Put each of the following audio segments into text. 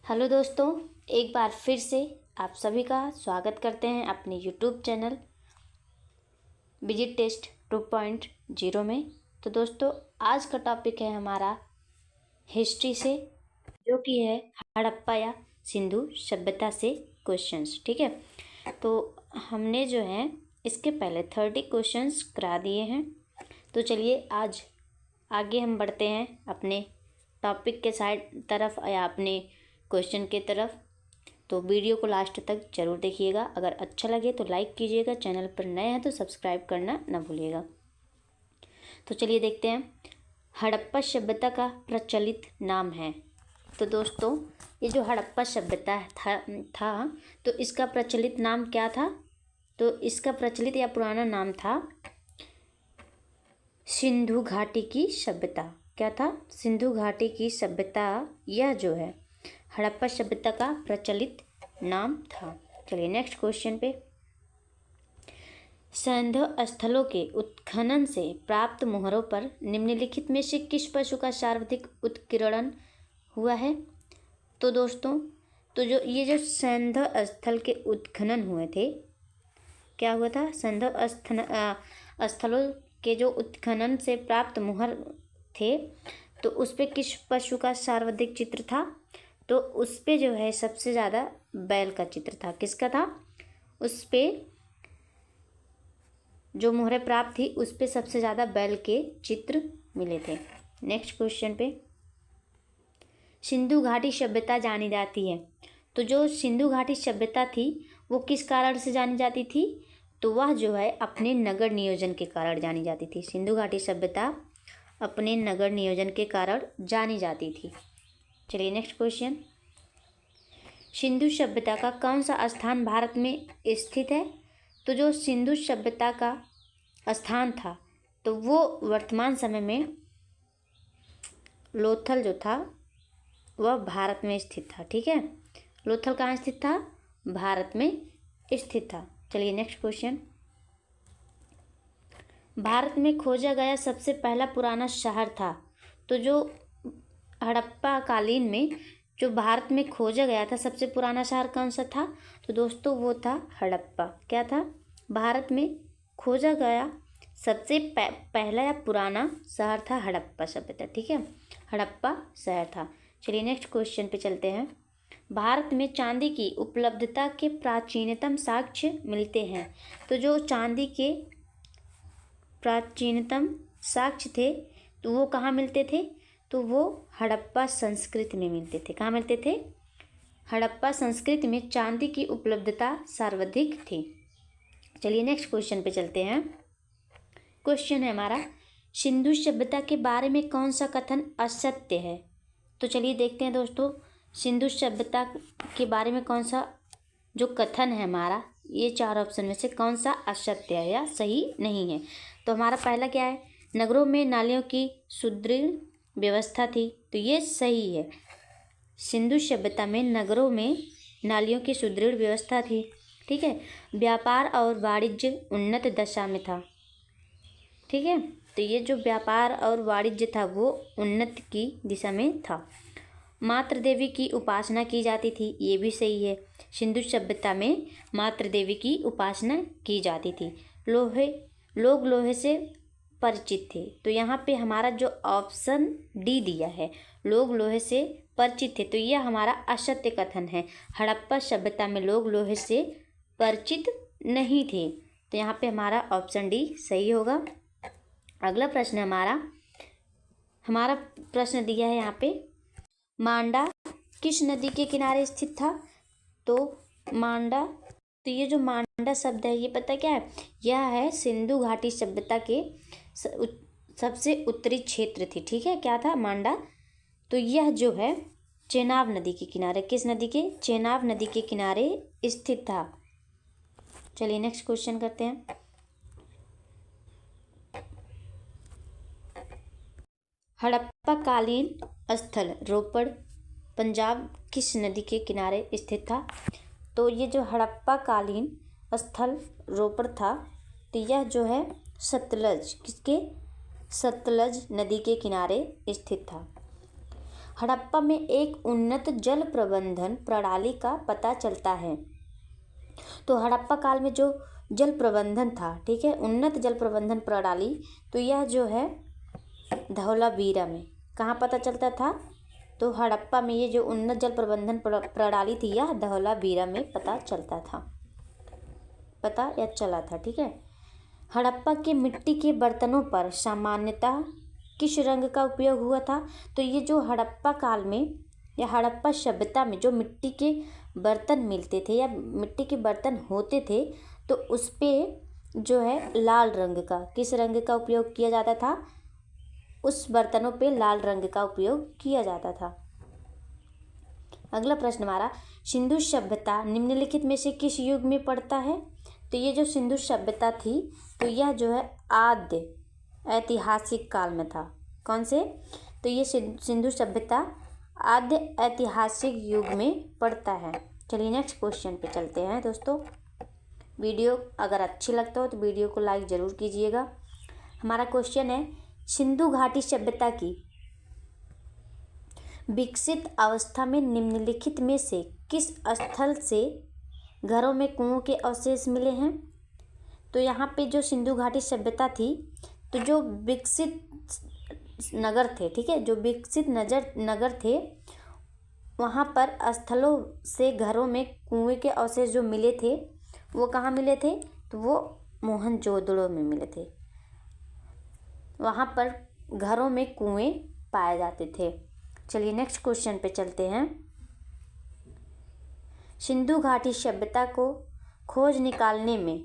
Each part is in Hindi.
हेलो दोस्तों, एक बार फिर से आप सभी का स्वागत करते हैं अपने यूट्यूब चैनल विजिट टेस्ट 2.0 में। तो दोस्तों, आज का टॉपिक है हमारा हिस्ट्री से, जो कि है हड़प्पा या सिंधु सभ्यता से क्वेश्चंस। ठीक है, तो हमने जो है इसके पहले 30 क्वेश्चंस करा दिए हैं। तो चलिए आज आगे हम बढ़ते हैं अपने टॉपिक के साइड तरफ या अपने क्वेश्चन के तरफ। तो वीडियो को लास्ट तक जरूर देखिएगा। अगर अच्छा लगे तो लाइक कीजिएगा, चैनल पर नए हैं तो सब्सक्राइब करना ना भूलिएगा। तो चलिए देखते हैं, हड़प्पा सभ्यता का प्रचलित नाम है। तो दोस्तों, ये जो हड़प्पा सभ्यता था तो इसका प्रचलित नाम क्या था? तो इसका प्रचलित या पुराना नाम था सिंधु घाटी की सभ्यता। क्या था? सिंधु घाटी की सभ्यता। यह जो है हड़प्पा सभ्यता का प्रचलित नाम था। चलिए नेक्स्ट क्वेश्चन पे। सैंध स्थलों के उत्खनन से प्राप्त मोहरों पर निम्नलिखित में से किस पशु का सर्वाधिक उत्कीर्णन हुआ है? तो दोस्तों, तो जो सैंध स्थल के उत्खनन हुए थे, क्या हुआ था? सैंध स्थलों के जो उत्खनन से प्राप्त मोहर थे, तो उस पे किस पशु का सर्वाधिक चित्र था? तो उस पे जो है सबसे ज़्यादा बैल का चित्र था। किसका था? उस पे जो मोहरें प्राप्त थी उस पे सबसे ज़्यादा बैल के चित्र मिले थे। नेक्स्ट क्वेश्चन पे, सिंधु घाटी सभ्यता जानी जाती है। तो जो सिंधु घाटी सभ्यता थी वो किस कारण से जानी जाती थी? तो वह जो है अपने नगर नियोजन के कारण जानी जाती थी। सिंधु घाटी सभ्यता अपने नगर नियोजन के कारण जानी जाती थी। चलिए नेक्स्ट क्वेश्चन, सिंधु सभ्यता का कौन सा स्थान भारत में स्थित है? तो जो सिंधु सभ्यता का स्थान था तो वो वर्तमान समय में लोथल जो था वह भारत में स्थित था। ठीक है, लोथल कहाँ स्थित था? भारत में स्थित था। चलिए नेक्स्ट क्वेश्चन, भारत में खोजा गया सबसे पहला पुराना शहर था। तो जो हड़प्पा कालीन में जो भारत में खोजा गया था सबसे पुराना शहर कौन सा था? तो दोस्तों वो था हड़प्पा। क्या था? भारत में खोजा गया सबसे पहला या पुराना शहर था हड़प्पा सभ्यता। ठीक है, हड़प्पा शहर था। चलिए नेक्स्ट क्वेश्चन पे चलते हैं। भारत में चांदी की उपलब्धता के प्राचीनतम साक्ष्य मिलते हैं। तो जो चांदी के प्राचीनतम साक्ष्य थे तो वो कहाँ मिलते थे? तो वो हड़प्पा संस्कृति में मिलते थे। कहाँ मिलते थे? हड़प्पा संस्कृति में चांदी की उपलब्धता सर्वाधिक थी। चलिए नेक्स्ट क्वेश्चन पे चलते हैं। क्वेश्चन है हमारा, सिंधु सभ्यता के बारे में कौन सा कथन असत्य है? तो चलिए देखते हैं दोस्तों, सिंधु सभ्यता के बारे में कौन सा जो कथन है हमारा, ये चार ऑप्शन में से कौन सा असत्य है या सही नहीं है? तो हमारा पहला क्या है? नगरों में नालियों की सुदृढ़ व्यवस्था थी। तो ये सही है। सिंधु सभ्यता में नगरों में नालियों की सुदृढ़ व्यवस्था थी। ठीक है, व्यापार और वाणिज्य उन्नत दशा में था। ठीक है, तो ये जो व्यापार और वाणिज्य था वो उन्नति की दिशा में था। मातृ देवी की उपासना की जाती थी। ये भी सही है। सिंधु सभ्यता में मातृ देवी की उपासना की जाती थी। लोग लोहे से परिचित थे। तो यहाँ पे हमारा जो ऑप्शन डी दिया है, लोग लोहे से परिचित थे, तो यह हमारा असत्य कथन है। हड़प्पा सभ्यता में लोग लोहे से परिचित नहीं थे। तो यहाँ पे हमारा ऑप्शन डी सही होगा। अगला प्रश्न है हमारा प्रश्न दिया है यहाँ पे, मांडा किस नदी के किनारे स्थित था? तो मांडा, तो ये जो मांडा शब्द है ये पता क्या है? यह है सिंधु घाटी सभ्यता के सबसे उत्तरी क्षेत्र थी। ठीक है, क्या था? मांडा। तो यह जो है चेनाब नदी के किनारे, किस नदी के? चेनाब नदी के किनारे स्थित था। चलिए नेक्स्ट क्वेश्चन करते हैं। हड़प्पा कालीन स्थल रोपड़ पंजाब किस नदी के किनारे स्थित था? तो ये जो हड़प्पा कालीन स्थल रोपड़ था तो यह जो है सतलज, किसके? सतलज नदी के किनारे स्थित था। हड़प्पा में एक उन्नत जल प्रबंधन प्रणाली का पता चलता है। तो हड़प्पा काल में जो जल प्रबंधन था, ठीक है, उन्नत जल प्रबंधन प्रणाली, तो यह जो है धौलावीरा में कहाँ पता चलता था? तो हड़प्पा में ये जो उन्नत जल प्रबंधन प्रणाली थी यह धौलावीरा में पता चलता था, पता या चला था, ठीक है। हड़प्पा के मिट्टी के बर्तनों पर सामान्यतः किस रंग का उपयोग हुआ था? तो ये जो हड़प्पा काल में या हड़प्पा सभ्यता में जो मिट्टी के बर्तन मिलते थे या मिट्टी के बर्तन होते थे, तो उस पे जो है लाल रंग का, किस रंग का उपयोग किया जाता था? उस बर्तनों पे लाल रंग का उपयोग किया जाता था। अगला प्रश्न हमारा, सिंधु सभ्यता निम्नलिखित में से किस युग में पड़ता है? तो ये जो सिंधु सभ्यता थी तो यह जो है आद्य ऐतिहासिक काल में था। कौन से? तो ये सिंधु सभ्यता आद्य ऐतिहासिक युग में पड़ता है। चलिए नेक्स्ट क्वेश्चन पे चलते हैं दोस्तों। वीडियो अगर अच्छी लगता हो तो वीडियो को लाइक ज़रूर कीजिएगा। हमारा क्वेश्चन है, सिंधु घाटी सभ्यता की विकसित अवस्था में निम्नलिखित में से किस स्थल से घरों में कुओं के अवशेष मिले हैं? तो यहाँ पे जो सिंधु घाटी सभ्यता थी तो जो विकसित नगर थे, ठीक है, जो विकसित नगर थे वहाँ पर स्थलों से घरों में कुएं के अवशेष जो मिले थे वो कहाँ मिले थे? तो वो मोहनजोदड़ो में मिले थे। वहाँ पर घरों में कुएं पाए जाते थे। चलिए नेक्स्ट क्वेश्चन पे चलते हैं। सिंधु घाटी सभ्यता को खोज निकालने में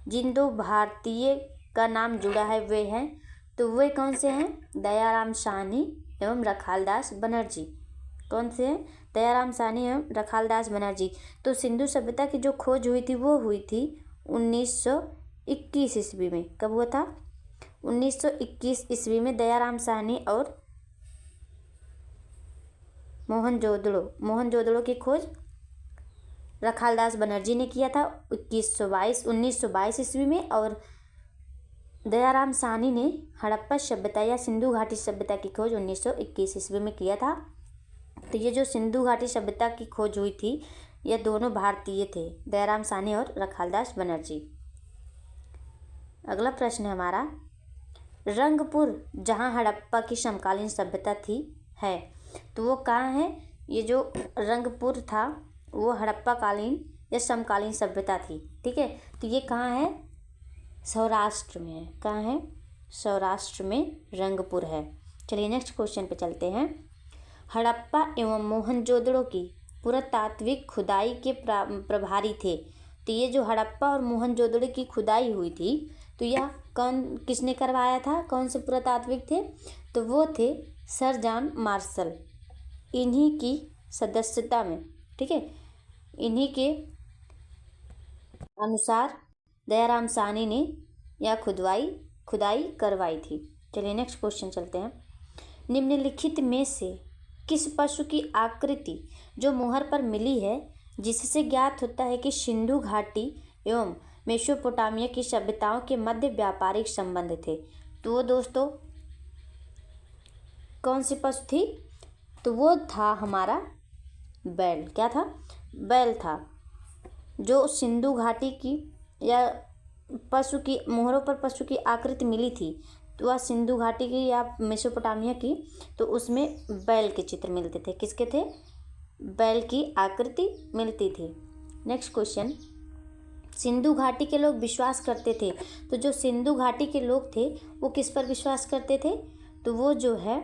जिन दो भारतीय का नाम जुड़ा है वे हैं, तो वे कौन से हैं? दयाराम साहनी एवं रखालदास बनर्जी। कौन से हैं? दयाराम साहनी एवं रखालदास बनर्जी। तो सिंधु सभ्यता की जो खोज हुई थी वो हुई थी 1921 ईस्वी में। कब हुआ था? 1921 ईस्वी में दयाराम साहनी और मोहनजोदड़ो की खोज रखालदास बनर्जी ने किया था 1922 ईस्वी में, और दयाराम साहनी ने हड़प्पा सभ्यता या सिंधु घाटी सभ्यता की खोज 1921 ईस्वी में किया था। तो ये जो सिंधु घाटी सभ्यता की खोज हुई थी ये दोनों भारतीय थे, दयाराम साहनी और रखालदास बनर्जी। अगला प्रश्न है हमारा, रंगपुर जहाँ हड़प्पा की समकालीन सभ्यता थी है, तो वो कहाँ है? ये जो रंगपुर था वो हड़प्पा कालीन या समकालीन सभ्यता थी, ठीक है। तो ये कहाँ है? सौराष्ट्र में है। कहाँ है? सौराष्ट्र में रंगपुर है। चलिए नेक्स्ट क्वेश्चन पे चलते हैं। हड़प्पा एवं मोहनजोदड़ो की पुरातात्विक खुदाई के प्रभारी थे। तो ये जो हड़प्पा और मोहनजोदड़ो की खुदाई हुई थी तो यह किसने करवाया था? कौन से पुरातात्विक थे? तो वो थे सर जॉन मार्शल। इन्हीं की सदस्यता में, ठीक है, इन्हीं के अनुसार दयाराम साहनी ने यह खुदाई करवाई थी। चलिए नेक्स्ट क्वेश्चन चलते हैं। निम्नलिखित में से किस पशु की आकृति जो मोहर पर मिली है जिससे ज्ञात होता है कि सिंधु घाटी एवं मेसोपोटामिया की सभ्यताओं के मध्य व्यापारिक संबंध थे? तो वो दोस्तों कौन सी पशु थी? तो वो था हमारा बैल। क्या था? बैल था। जो सिंधु घाटी की या पशु की मोहरों पर पशु की आकृति मिली थी तो वह सिंधु घाटी की या मेसोपोटामिया की, तो उसमें बैल के चित्र मिलते थे। किसके थे? बैल की आकृति मिलती थी। नेक्स्ट क्वेश्चन, सिंधु घाटी के लोग विश्वास करते थे, तो जो सिंधु घाटी के लोग थे वो किस पर विश्वास करते थे? तो वो जो है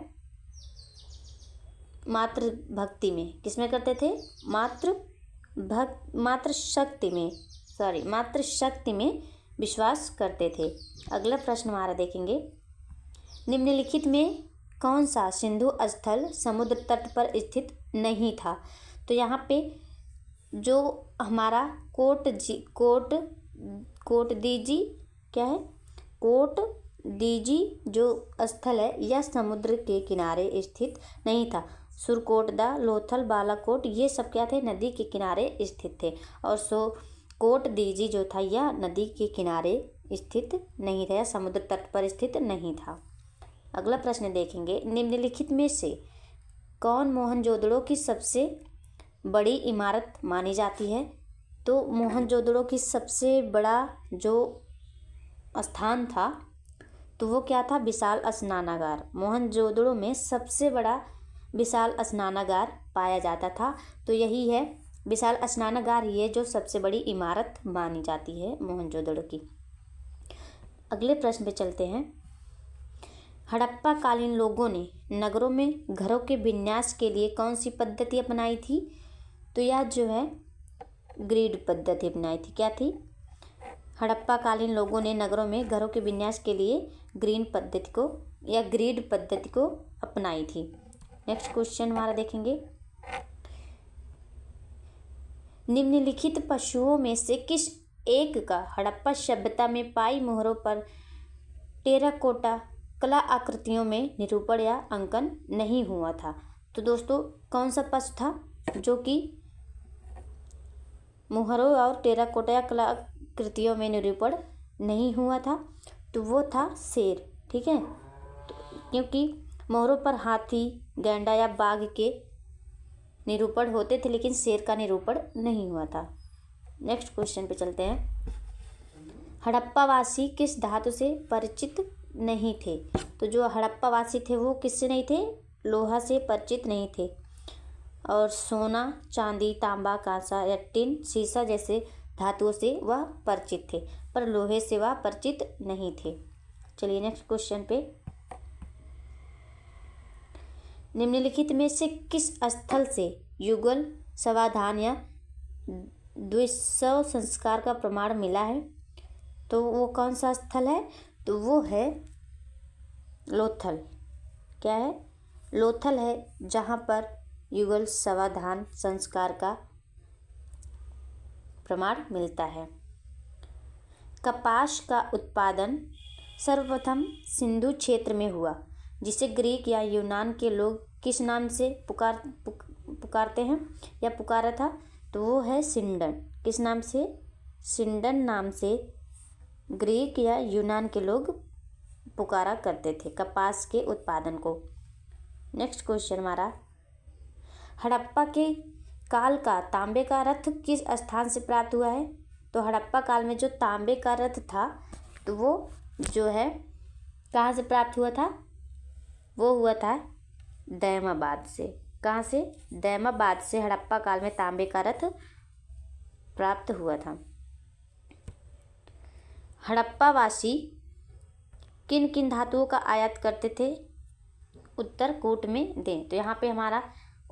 मातृ भक्ति में। किसमें करते थे? मातृ शक्ति में विश्वास करते थे। अगला प्रश्न हमारा देखेंगे, निम्नलिखित में कौन सा सिंधु स्थल समुद्र तट पर स्थित नहीं था? तो यहाँ पे जो हमारा कोट दीजी जो स्थल है यह समुद्र के किनारे स्थित नहीं था। सुरकोटदा, लोथल, बालाकोट ये सब क्या थे? नदी के किनारे स्थित थे। और कोट दीजी जो था यह नदी के किनारे स्थित नहीं था या समुद्र तट पर स्थित नहीं था। अगला प्रश्न देखेंगे, निम्नलिखित में से कौन मोहनजोदड़ो की सबसे बड़ी इमारत मानी जाती है? तो मोहनजोदड़ो की सबसे बड़ा जो स्थान था तो वो क्या था? विशाल स्नानागार। मोहनजोदड़ो में सबसे बड़ा विशाल स्नानागार पाया जाता था, तो यही है विशाल स्नानागार, ये जो सबसे बड़ी इमारत मानी जाती है मोहनजोदड़ो की। अगले प्रश्न पे चलते हैं। हड़प्पा कालीन लोगों ने नगरों में घरों के विन्यास के लिए कौन सी पद्धति अपनाई थी? तो यह जो है ग्रिड पद्धति अपनाई थी। क्या थी? हड़प्पा कालीन लोगों ने नगरों में घरों के विन्यास के लिए ग्रीन पद्धति को या ग्रिड पद्धति को अपनाई थी। नेक्स्ट क्वेश्चन हमारा देखेंगे। निम्नलिखित पशुओं में से किस एक का हड़प्पा सभ्यता में पाई मोहरों पर टेराकोटा कला आकृतियों में निरूपण या अंकन नहीं हुआ था? तो दोस्तों कौन सा पशु था जो कि मोहरों और टेराकोटा या कलाकृतियों में निरूपण नहीं हुआ था? तो वो था शेर। ठीक है, क्योंकि मोहरों पर हाथी, गैंडा या बाघ के निरूपण होते थे, लेकिन शेर का निरूपण नहीं हुआ था। नेक्स्ट क्वेश्चन पे चलते हैं। हड़प्पावासी किस धातु से परिचित नहीं थे? तो जो हड़प्पावासी थे वो किससे नहीं थे? लोहा से परिचित नहीं थे, और सोना, चांदी, तांबा, कांसा या टिन, सीसा जैसे धातुओं से वह परिचित थे, पर लोहे से वह परिचित नहीं थे। चलिए नेक्स्ट क्वेश्चन पे। निम्नलिखित में से किस स्थल से युगल, समाधान या द्विशव संस्कार का प्रमाण मिला है? तो वो कौन सा स्थल है? तो वो है लोथल। क्या है? लोथल है, जहाँ पर युगल समाधान संस्कार का प्रमाण मिलता है। कपास का उत्पादन सर्वप्रथम सिंधु क्षेत्र में हुआ, जिसे ग्रीक या यूनान के लोग किस नाम से पुकारते हैं या पुकारा था? तो वो है सिंडन। किस नाम से? सिंडन नाम से ग्रीक या यूनान के लोग पुकारा करते थे कपास के उत्पादन को। नेक्स्ट क्वेश्चन हमारा। हड़प्पा के काल का तांबे का रथ किस स्थान से प्राप्त हुआ है? तो हड़प्पा काल में जो तांबे का रथ था तो वो जो है कहाँ से प्राप्त हुआ था? वो हुआ था दैमाबाद से। कहाँ से? दैमाबाद से हड़प्पा काल में तांबे का रथ प्राप्त हुआ था। हड़प्पावासी किन किन धातुओं का आयात करते थे? उत्तर कूट में दें। तो यहाँ पे हमारा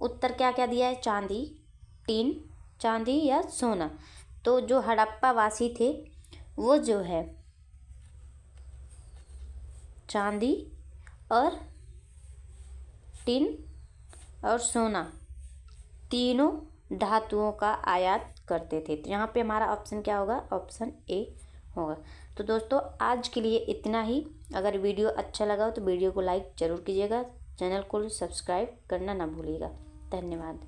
उत्तर क्या क्या दिया है? चांदी, टीन, चांदी या सोना। तो जो हड़प्पावासी थे वो जो है चांदी और टिन और सोना तीनों धातुओं का आयात करते थे। तो यहाँ पे हमारा ऑप्शन क्या होगा? ऑप्शन ए होगा। तो दोस्तों आज के लिए इतना ही। अगर वीडियो अच्छा लगा हो तो वीडियो को लाइक ज़रूर कीजिएगा, चैनल को सब्सक्राइब करना ना भूलिएगा। धन्यवाद।